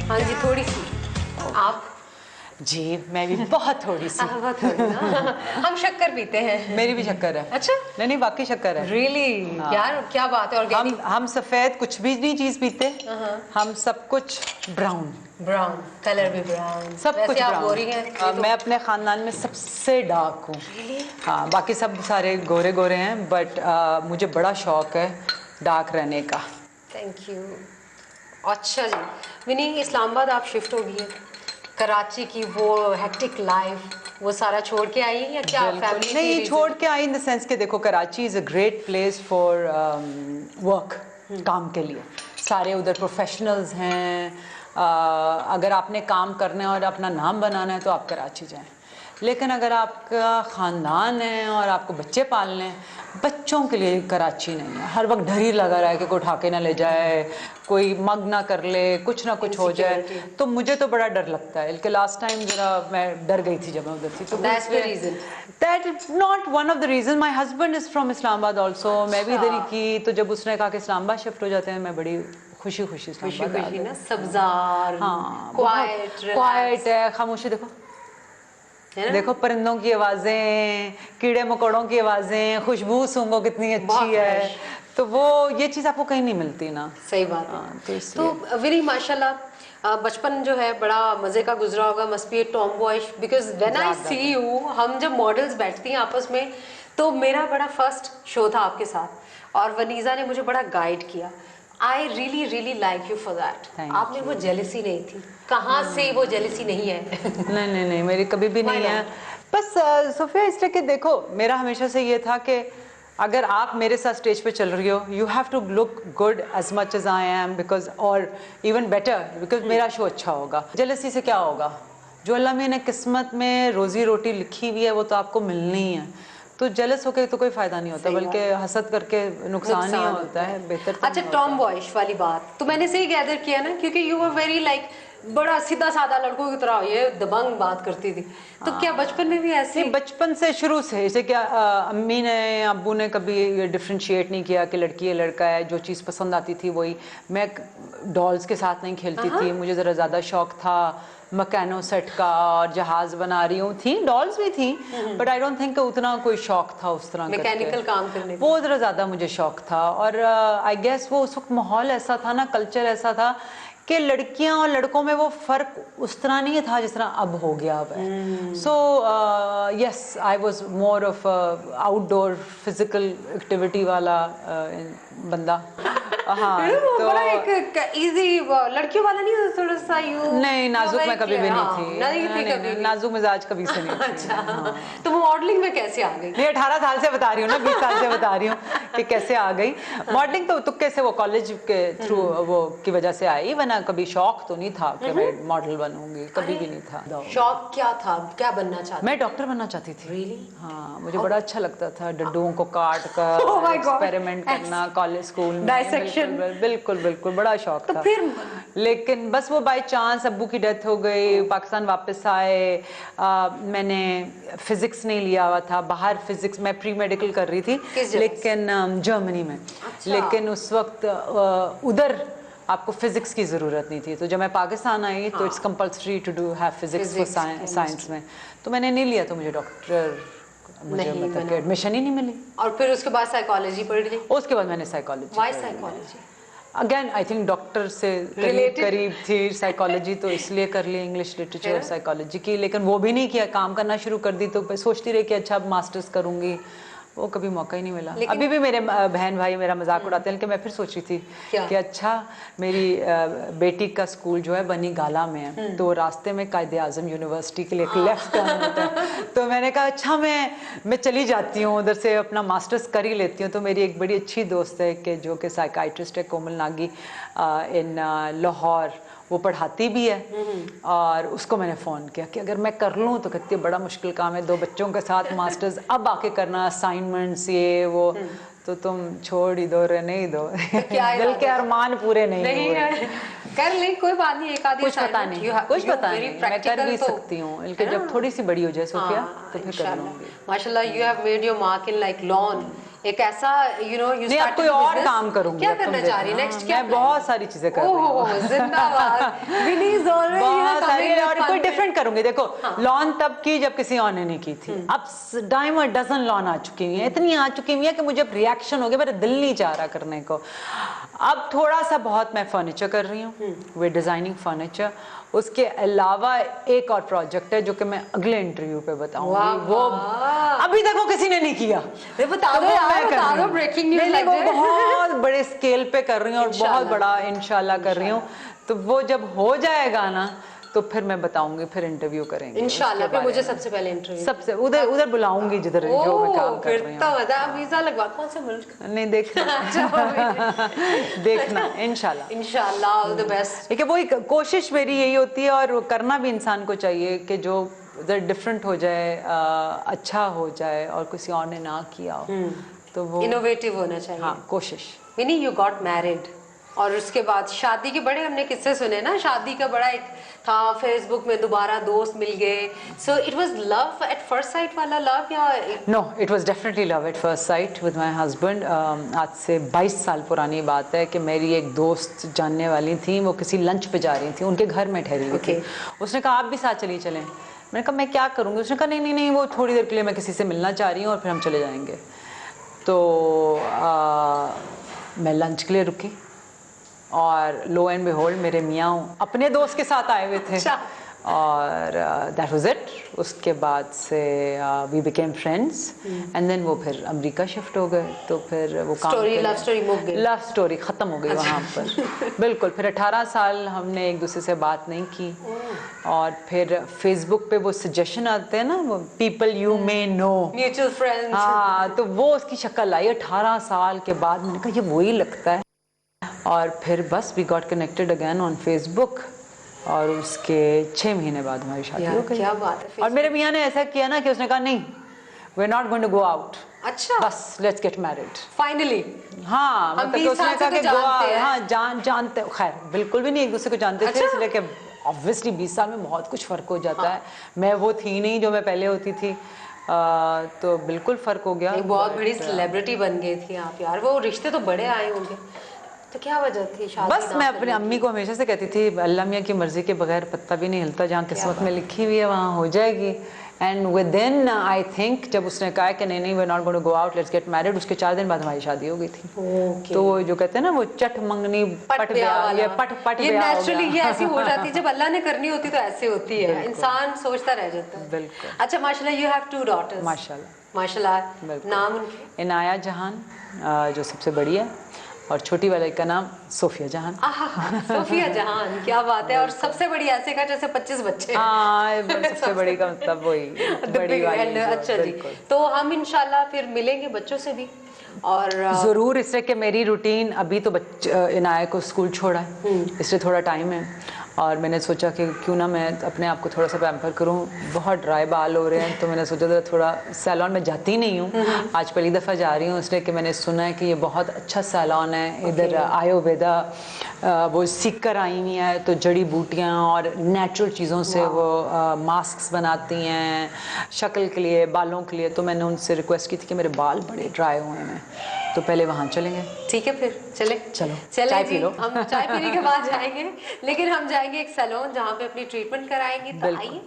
हाँ जी, थोड़ी सी। आप? जी मैं भी बहुत थोड़ी सी। बहुत थोड़ी ना। हम शक्कर पीते हैं। मेरी भी शक्कर है। अच्छा? नहीं वाकई शक्कर है। रियली? हाँ। यार क्या बात है, ऑर्गेनिक। हम सफेद कुछ भी नहीं चीज पीते, हम सब कुछ ब्राउन। ब्राउन कलर भी ब्राउन। सब वैसे कुछ आप ब्राउन। गोरी हैं। मैं अपने खानदान में सबसे डार्क हूँ। हाँ बाकी सब सारे गोरे गोरे हैं, बट मुझे बड़ा शौक है डार्क रहने का। Thank you. अच्छा जी विनी, इस्लामाबाद आप शिफ्ट हो गई है, कराची की वो हेक्टिक लाइफ वो सारा छोड़ के आई है या क्या? बिल्कुल फैमिली नहीं, की छोड़ के आई इन द सेंस कि देखो Karachi is a great place for work, काम के लिए। सारे उधर प्रोफेशनल्स हैं। अगर आपने काम करना है और अपना नाम बनाना है तो आप कराची जाएं। लेकिन अगर आपका ख़ानदान है और आपको बच्चे पालने हैं, बच्चों के लिए कराची नहीं है। हर वक्त डर ही लगा रहा है कि कोई उठा के ना ले जाए, कोई मग ना कर ले, कुछ ना कुछ हो जाए। तो मुझे तो बड़ा डर लगता है। कि लास्ट टाइम जरा मैं डर गई थी जब मैं उधर थी। तो That's the reason. That is not one of the reasons. My husband is from Islamabad also. मैं भी इधर ही की। तो जब उसने कहा कि इस्लामाबाद शिफ्ट हो जाते हैं, मैं बड़ी खुशी खुशी इस्लामाबाद आ गई। ना, सब्ज़ार, हाँ क्वाइट है, खामोशी। देखो है ना? देखो परिंदों की आवाज़ें, कीड़े मकोड़ों की आवाज़ें, खुशबू सूंघो कितनी अच्छी है। तो वो ये चीज़ आपको कहीं नहीं मिलती ना। सही बात है। तो इसलिए तो विनी माशाल्लाह बचपन जो है बड़ा मज़े का गुजरा होगा। Must be a tomboys, because when I see you, हम जब मॉडल्स बैठती हैं आपस में, तो मेरा बड़ा फर्स्ट शो था आपके साथ और वनीज़ा ने मुझे बड़ा गाइड किया। I really really like you for that. आप में वो जेलसी नहीं थी। कहाँ से वो जेलसी नहीं है? नहीं मेरी कभी भी नहीं है। बस सोफिया इसलिए कि देखो मेरा हमेशा से ये था कि अगर आप मेरे साथ स्टेज पे चल रही हो, you have to look good as much as I am, because और इवन बेटर, बिकॉज मेरा शो अच्छा होगा। जेलसी से क्या होगा? जो अल्लाह में ने किस्मत में रोजी रोटी लिखी हुई है वो तो आपको मिलनी है। तो जेलस होके तो कोई फायदा नहीं होता, बल्कि हसद करके नुकसान ही होता है। बेहतर अच्छा, टॉम बॉयज वाली बात तो मैंने सही गैदर किया ना, क्योंकि यू वर वेरी लाइक बड़ा सीधा साधा लड़कों की तरह ये दबंग बात करती थी। तो क्या बचपन में भी ऐसे? बचपन से शुरू से जैसे क्या अम्मी ने अब्बू ने कभी डिफ्रेंशिएट नहीं किया कि लड़की है लड़का है। जो चीज़ पसंद आती थी वही। मैं डॉल्स के साथ नहीं खेलती थी, मुझे ज़रा ज़्यादा शौक था मकैनो सेट का, और जहाज़ बना रही हूँ। थी डॉल्स भी थी, बट आई डोंट थिंक उतना कोई शौक था उस तरह मैकेनिकल काम करने वो ज़रा ज़्यादा मुझे शौक था। और आई गेस वो उस वक्त माहौल ऐसा था ना, कल्चर ऐसा था कि लड़कियां और लड़कों में वो फ़र्क उस तरह नहीं था जिस तरह अब हो गया अब है। So yes I was more of outdoor physical activity वाला बंदा। हाँ तो बड़ा एक इजी लड़कियों वाला नहीं था, थोड़ा सा यू नहीं नाजुक मैं कभी भी नहीं थी। नहीं थी कभी, नाजुक मिजाज कभी से नहीं थी। अच्छा तो वो मॉडलिंग में कैसे आ गई? नहीं 18 साल से बता रही हूँ ना, 20 साल से बता रही हूँ कि कैसे आ गई। मॉडलिंग तो तुक्के से वो कॉलेज के थ्रू वो की वजह से आई, वरना कभी शौक तो नहीं था कि मैं मॉडल बनूंगी, कभी भी नहीं था। शौक क्या था, क्या बनना चाहती? मैं डॉक्टर बनना चाहती थी। Really? हाँ मुझे बड़ा अच्छा लगता था डड्डुओं को काट कर एक्सपेरिमेंट करना कॉलेज स्कूल में। बिल्कुल बिल्कुल बड़ा शौक था। फिर लेकिन बस वो बाय चांस अब्बू की डेथ हो गई, पाकिस्तान वापस आए। मैंने फिजिक्स नहीं लिया हुआ था बाहर। फिजिक्स मैं प्री मेडिकल कर रही थी, लेकिन जर्मनी में। लेकिन उस वक्त उधर आपको फिजिक्स की ज़रूरत नहीं थी। तो जब मैं पाकिस्तान आई तो it's compulsory to do have physics for science में। तो मैंने नहीं लिया, तो मुझे डॉक्टर मुझे मतलब कि एडमिशन ही नहीं मिली। और फिर उसके बाद साइकोलॉजी पढ़ ली? उसके बाद मैंने psychology. Why psychology? Again I think doctor से करीब थी साइकोलॉजी, तो इसलिए कर ली इंग्लिश लिटरेचर साइकोलॉजी की। लेकिन वो भी नहीं किया, काम करना शुरू कर दी। तो सोचती रही कि अच्छा अब मास्टर्स करूँगी, वो कभी मौका ही नहीं मिला। अभी भी मेरे बहन भाई मेरा मजाक उड़ाते हैं कि मैं फिर सोच रही थी कि अच्छा मेरी बेटी का स्कूल जो है बनी गाला में है, तो रास्ते में कायदे आजम यूनिवर्सिटी के लिए एक लेफ्ट टर्न होता है। तो मैंने कहा अच्छा मैं चली जाती हूँ उधर से, अपना मास्टर्स कर ही लेती हूँ। तो मेरी एक बड़ी अच्छी दोस्त है कि जो कि साइकाइट्रिस्ट है, कोमल नागी इन लाहौर, वो पढ़ाती भी है। और उसको मैंने फ़ोन किया कि अगर मैं कर लूँ तो कहती है बड़ा मुश्किल काम है, 2 बच्चों के साथ मास्टर्स अब आके करना, असाइनमेंट्स ये वो, तो तुम छोड़ ही दो, रहने ही दो। दिल के अरमान पूरे नहीं हुए। कर ले, कोई बात नहीं, एक आधी कुछ पता नहीं, कुछ पता नहीं, मैं कर भी सकती हूँ। जब थोड़ी सी बड़ी हो जाए सोफिया तो फिर कर लूँगी। माशाल्लाह you have made your mark in like lawn एक ऐसा यू नो यू नहीं, अब कोई और काम करूंगी। क्या अब तुम करना चाह रही है देखना। नेक्स्ट? क्या मैं बहुत सारी चीजें कर रही हूँ। ओह जिंदाबाद विनी इज ऑलरेडी बहुत सारी, और कोई डिफरेंट करूंगी। देखो लॉन तब की जब किसी और ने नहीं की थी, अब डाइम और डजन लॉन आ चुकी हुई है, इतनी आ चुकी हुई है कि मुझे रिएक्शन हो गया, मेरा दिल नहीं चाह रहा करने को। अब थोड़ा सा बहुत मैं फर्नीचर कर रही हूँ, वे डिजाइनिंग फर्नीचर। उसके अलावा एक और प्रोजेक्ट है जो कि मैं अगले इंटरव्यू पे बताऊंगी। वो अभी तक वो किसी ने नहीं किया। बता दो यार, बता दो, ब्रेकिंग न्यूज़ लग वो जाए। बहुत बड़े स्केल पे कर रही हूँ और बहुत बड़ा इंशाल्लाह कर रही हूँ। तो वो जब हो जाएगा ना तो फिर मैं बताऊंगी, फिर इंटरव्यू करेंगे इंशाल्लाह। फिर मुझे सबसे पहले इंटरव्यू सबसे उधर बुलाऊंगी जिधर जो मैं काम कर रही फिर तो मजा। वीजा लगवा कौन से मुल्क? नहीं, देखना देखना इंशाल्लाह। इंशाल्लाह ऑल द बेस्ट। देखिए वही कोशिश मेरी यही होती है, और करना भी इंसान को चाहिए कि जो उधर डिफरेंट हो जाए, अच्छा हो जाए और किसी और ने ना किया हो, तो वो इनोवेटिव होना चाहिए। हाँ, कोशिश। विनी यू गॉट मैरिड और उसके बाद शादी के बड़े हमने किस्से सुने ना, शादी का बड़ा एक था, फेसबुक में दोबारा दोस्त मिल गए। So it was love at first sight वाला लव या? No, it was definitely love at first sight with my husband. आज से 22 साल पुरानी बात है कि मेरी एक दोस्त जानने वाली थी, वो किसी लंच पे जा रही थी, उनके घर में ठहरी हुई थी। उसने कहा आप भी साथ चलिए चलें। मैंने कहा मैं क्या करूँगी? उसने कहा नहीं नहीं नहीं, वो थोड़ी देर के लिए मैं किसी से मिलना चाह रही हूँ और फिर हम चले जाएंगे। तो मैं लंच के लिए रुकी और लो एंड बिहोल्ड मेरे मियाँ अपने दोस्त के साथ आए हुए थे। और दैट वाज इट। उसके बाद से we became friends and then वो फिर अमेरिका शिफ्ट हो गए। तो फिर वो काम लव स्टोरी मुक गई, लव स्टोरी ख़त्म हो गई वहाँ पर। बिल्कुल। फिर 18 साल हमने एक दूसरे से बात नहीं की। और फिर फेसबुक पे वो सजेशन आते हैं ना, वो people you may know, mutual friends. हाँ, तो वो उसकी शक्ल आई 18 साल के बाद। मैंने कहा ये वही लगता है। और फिर बस we got connected again on Facebook और उसके 6 महीने बाद हमारी शादी हो गई। क्या बात है। और मेरे मियाँ ने ऐसा किया ना कि उसने कहा नहीं, we are not going to go out, अच्छा बस लेट्स गेट मैरिड फाइनली। हाँ, मतलब कि उसने कहा कि गोवा, हाँ जानते, खैर बिल्कुल भी नहीं एक दूसरे को जानते थे, इसलिए कि ऑब्वियसली 20 साल में बहुत कुछ फ़र्क हो जाता है। मैं वो थी नहीं जो मैं पहले होती थी, तो बिल्कुल फ़र्क हो गया। एक बहुत बड़ी सेलिब्रिटी बन गई थी आप यार। वो रिश्ते तो बड़े आए होंगे, तो क्या वजह थी शादी? बस मैं अपनी अम्मी को हमेशा से कहती थी अल्लाह मियाँ की मर्जी के बगैर पत्ता भी नहीं हिलता, जहाँ किस्मत में लिखी हुई है वहाँ हो जाएगी। And within I think जब उसने कहा कि नहीं नहीं we are not going to go out, let's get married, उसके 4 दिन बाद हमारी शादी हो गई थी। तो वो जो कहते हैं ना, वो चट मंगनी पट ब्याह, ये पट ये ब्याह नेचुरली ये ऐसी हो जाती है। जब अल्लाह ने करनी होती तो ऐसे होती है, इंसान सोचता रह जाता है। बिल्कुल। अच्छा, माशाल्लाह यू हैव 2 डॉटर्स। माशाल्लाह। नाम उनके? इनाया जहान जो सबसे बड़ी है, और छोटी वाले का नाम सोफिया जहान। सोफिया जहान, क्या बात है। और सबसे बड़ी ऐसे का जैसे 25 बच्चे। हाँ, सबसे बड़ी का मतलब वही बड़ी वाली। अच्छा जी, तो हम इंशाल्लाह फिर मिलेंगे बच्चों से भी। और ज़रूर, इससे कि मेरी रूटीन अभी तो इनाया को स्कूल छोड़ा है, इसलिए थोड़ा टाइम है, और मैंने सोचा कि क्यों ना मैं अपने आप को थोड़ा सा पैम्पर करूं। बहुत ड्राई बाल हो रहे हैं, तो मैंने सोचा था थोड़ा सैलून में जाती नहीं हूँ, आज पहली दफ़ा जा रही हूँ, इसलिए कि मैंने सुना है कि ये बहुत अच्छा सैलून है इधर। आयुर्वेदा वो सीख कर आई हुई हैं, तो जड़ी बूटियाँ और नेचुरल चीज़ों से वो मास्क बनाती हैं शक्ल के लिए, बालों के लिए। तो मैंने उनसे रिक्वेस्ट की थी कि मेरे बाल बड़े ड्राई हुए हैं, तो पहले वहाँ चलेंगे। ठीक है, फिर चलो चाय पी लो। हम चाय पीने के बाद जाएंगे, लेकिन हम जाएंगे एक सैलून जहाँ पे अपनी ट्रीटमेंट कराएंगे। तो आइए।